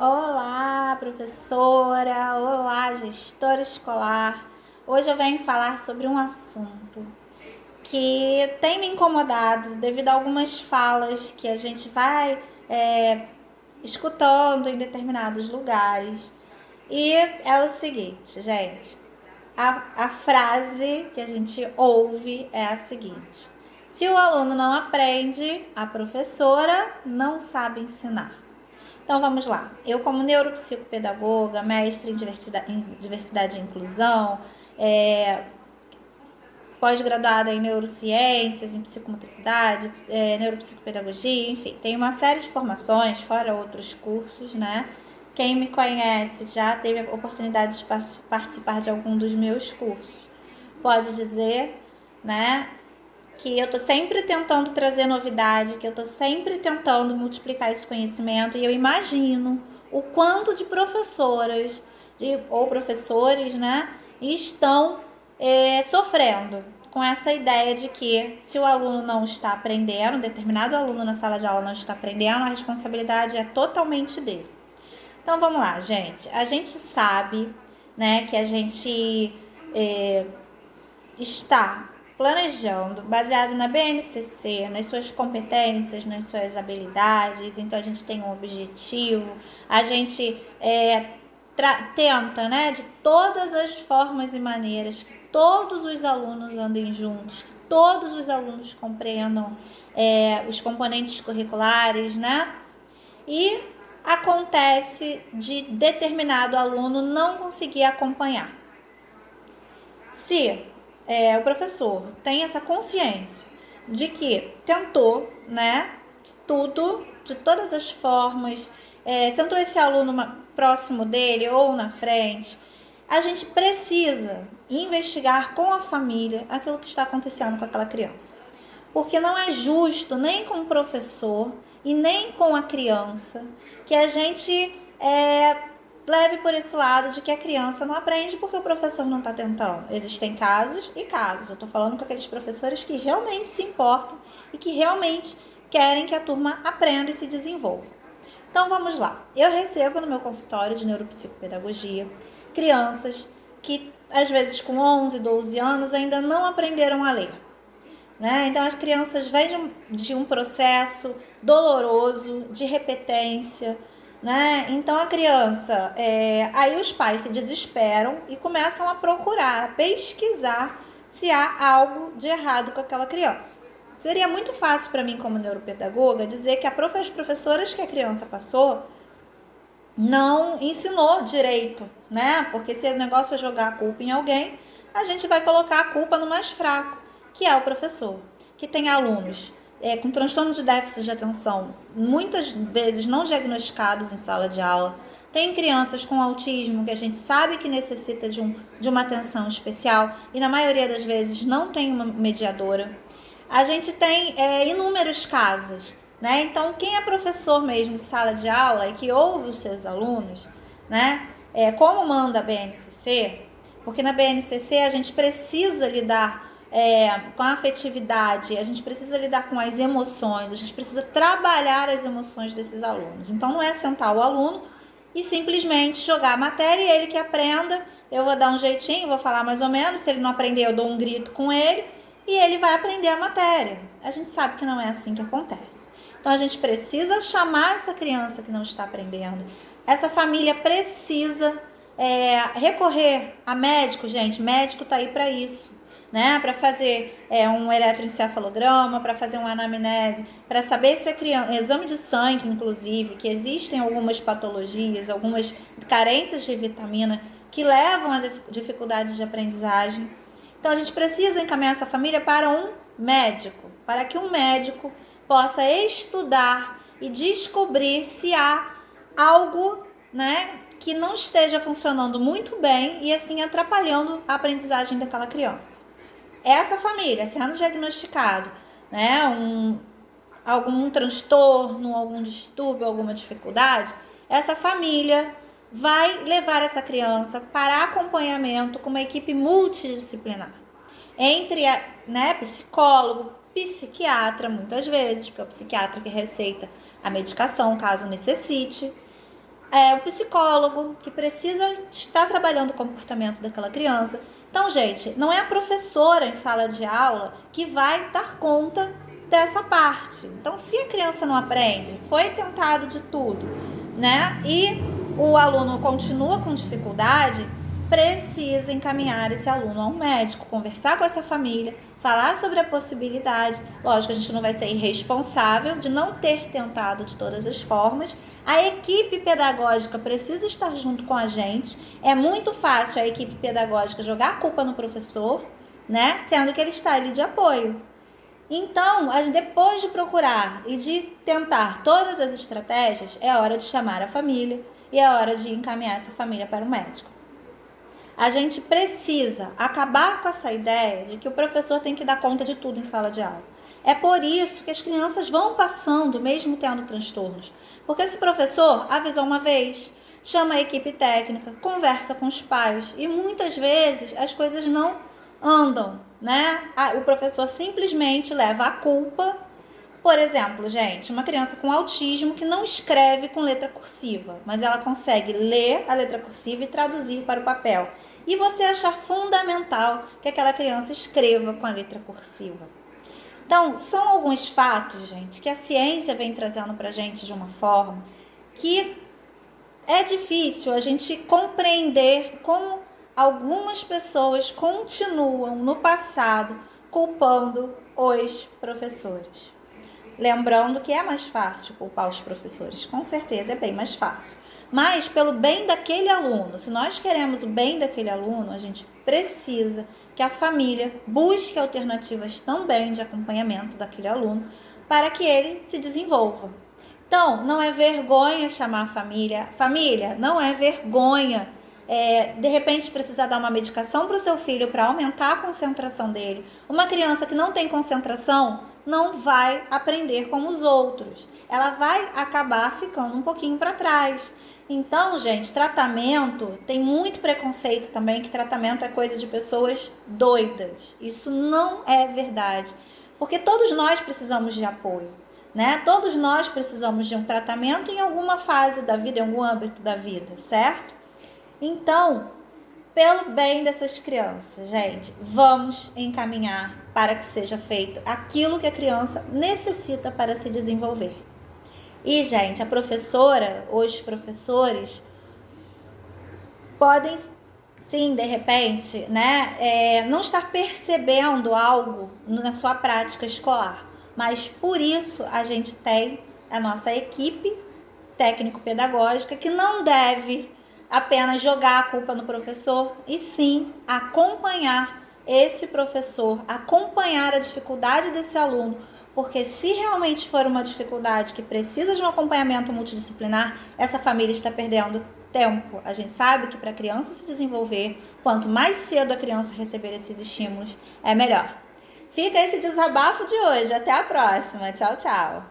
Olá, professora! Olá, gestora escolar! Hoje eu venho falar sobre um assunto que tem me incomodado devido a algumas falas que a gente vai escutando em determinados lugares. E é o seguinte, gente: a frase que a gente ouve é a seguinte: se o aluno não aprende, a professora não sabe ensinar. Então vamos lá. Eu, como neuropsicopedagoga, mestre em diversidade e inclusão, pós-graduada em neurociências, em psicomotricidade, neuropsicopedagogia, enfim, tenho uma série de formações, fora outros cursos, né? Quem me conhece já teve a oportunidade de participar de algum dos meus cursos. Pode dizer, né, que eu tô sempre tentando trazer novidade, que eu tô sempre tentando multiplicar esse conhecimento, e eu imagino o quanto de professoras ou professores, né, estão sofrendo com essa ideia de que se o aluno não está aprendendo, determinado aluno na sala de aula não está aprendendo, a responsabilidade é totalmente dele. Então vamos lá, gente. A gente sabe, né, que a gente está planejando, baseado na BNCC, nas suas competências, nas suas habilidades. Então a gente tem um objetivo, a gente tenta, né, de todas as formas e maneiras, que todos os alunos andem juntos, que todos os alunos compreendam os componentes curriculares, né? E acontece de determinado aluno não conseguir acompanhar. Se o professor tem essa consciência de que tentou, né, de tudo, de todas as formas, sentou esse aluno próximo dele ou na frente, a gente precisa investigar com a família aquilo que está acontecendo com aquela criança. Porque não é justo nem com o professor e nem com a criança que a gente leve por esse lado de que a criança não aprende porque o professor não está tentando. Existem casos e casos. Eu estou falando com aqueles professores que realmente se importam e que realmente querem que a turma aprenda e se desenvolva. Então vamos lá. Eu recebo no meu consultório de neuropsicopedagogia crianças que às vezes com 11, 12 anos ainda não aprenderam a ler. Né? Então as crianças vêm de um processo doloroso, de repetência, né? Então a criança, aí os pais se desesperam e começam a procurar, a pesquisar se há algo de errado com aquela criança. Seria muito fácil para mim como neuropedagoga dizer que as professoras que a criança passou não ensinou direito, né? Porque se o negócio é jogar a culpa em alguém, a gente vai colocar a culpa no mais fraco, que é o professor, que tem alunos com transtorno de déficit de atenção, muitas vezes não diagnosticados em sala de aula. Tem crianças com autismo que a gente sabe que necessita de uma atenção especial e na maioria das vezes não tem uma mediadora. A gente tem inúmeros casos, né? Então, quem é professor mesmo de sala de aula e que ouve os seus alunos, né? Como manda a BNCC, porque na BNCC a gente precisa lidar com a afetividade, a gente precisa lidar com as emoções, a gente precisa trabalhar as emoções desses alunos. Então não é sentar o aluno e simplesmente jogar a matéria e ele que aprenda, eu vou dar um jeitinho, vou falar mais ou menos, se ele não aprender eu dou um grito com ele e ele vai aprender a matéria. A gente sabe que não é assim que acontece. Então a gente precisa chamar essa criança que não está aprendendo, essa família precisa recorrer a médico, gente, médico tá aí para isso. Né, para fazer um eletroencefalograma, para fazer uma anamnese, para saber se a criança, exame de sangue, inclusive, que existem algumas patologias, algumas carências de vitamina que levam a dificuldade de aprendizagem. Então a gente precisa encaminhar essa família para um médico, para que um médico possa estudar e descobrir se há algo, né, que não esteja funcionando muito bem e assim atrapalhando a aprendizagem daquela criança. Essa família, sendo diagnosticado, né, algum transtorno, algum distúrbio, alguma dificuldade, essa família vai levar essa criança para acompanhamento com uma equipe multidisciplinar. Entre psicólogo, psiquiatra, muitas vezes, porque é o psiquiatra que receita a medicação, caso necessite, o psicólogo que precisa estar trabalhando o comportamento daquela criança. Então, gente, não é a professora em sala de aula que vai dar conta dessa parte. Então, se a criança não aprende, foi tentado de tudo, né? E o aluno continua com dificuldade, precisa encaminhar esse aluno a um médico, conversar com essa família, falar sobre a possibilidade. Lógico, a gente não vai ser irresponsável de não ter tentado de todas as formas. A equipe pedagógica precisa estar junto com a gente. É muito fácil a equipe pedagógica jogar a culpa no professor, né? Sendo que ele está ali de apoio. Então, depois de procurar e de tentar todas as estratégias, é hora de chamar a família e é hora de encaminhar essa família para o médico. A gente precisa acabar com essa ideia de que o professor tem que dar conta de tudo em sala de aula. É por isso que as crianças vão passando, mesmo tendo transtornos. Porque esse professor avisa uma vez, chama a equipe técnica, conversa com os pais e muitas vezes as coisas não andam, né? O professor simplesmente leva a culpa. Por exemplo, gente, uma criança com autismo que não escreve com letra cursiva, mas ela consegue ler a letra cursiva e traduzir para o papel. E você achar fundamental que aquela criança escreva com a letra cursiva. Então, são alguns fatos, gente, que a ciência vem trazendo para a gente de uma forma que é difícil a gente compreender como algumas pessoas continuam no passado culpando os professores. Lembrando que é mais fácil culpar os professores, com certeza é bem mais fácil. Mas pelo bem daquele aluno, se nós queremos o bem daquele aluno, a gente precisa que a família busque alternativas também de acompanhamento daquele aluno para que ele se desenvolva. Então, não é vergonha chamar a família. Família, não é vergonha de repente precisar dar uma medicação para o seu filho para aumentar a concentração dele. Uma criança que não tem concentração não vai aprender como os outros. Ela vai acabar ficando um pouquinho para trás. Então, gente, tratamento, tem muito preconceito também que tratamento é coisa de pessoas doidas. Isso não é verdade, porque todos nós precisamos de apoio, né? Todos nós precisamos de um tratamento em alguma fase da vida, em algum âmbito da vida, certo? Então, pelo bem dessas crianças, gente, vamos encaminhar para que seja feito aquilo que a criança necessita para se desenvolver. E, gente, a professora, os professores podem, sim, de repente, né, não estar percebendo algo na sua prática escolar. Mas, por isso, a gente tem a nossa equipe técnico-pedagógica que não deve apenas jogar a culpa no professor e sim acompanhar esse professor, acompanhar a dificuldade desse aluno. Porque se realmente for uma dificuldade que precisa de um acompanhamento multidisciplinar, essa família está perdendo tempo. A gente sabe que para a criança se desenvolver, quanto mais cedo a criança receber esses estímulos, é melhor. Fica esse desabafo de hoje. Até a próxima. Tchau, tchau.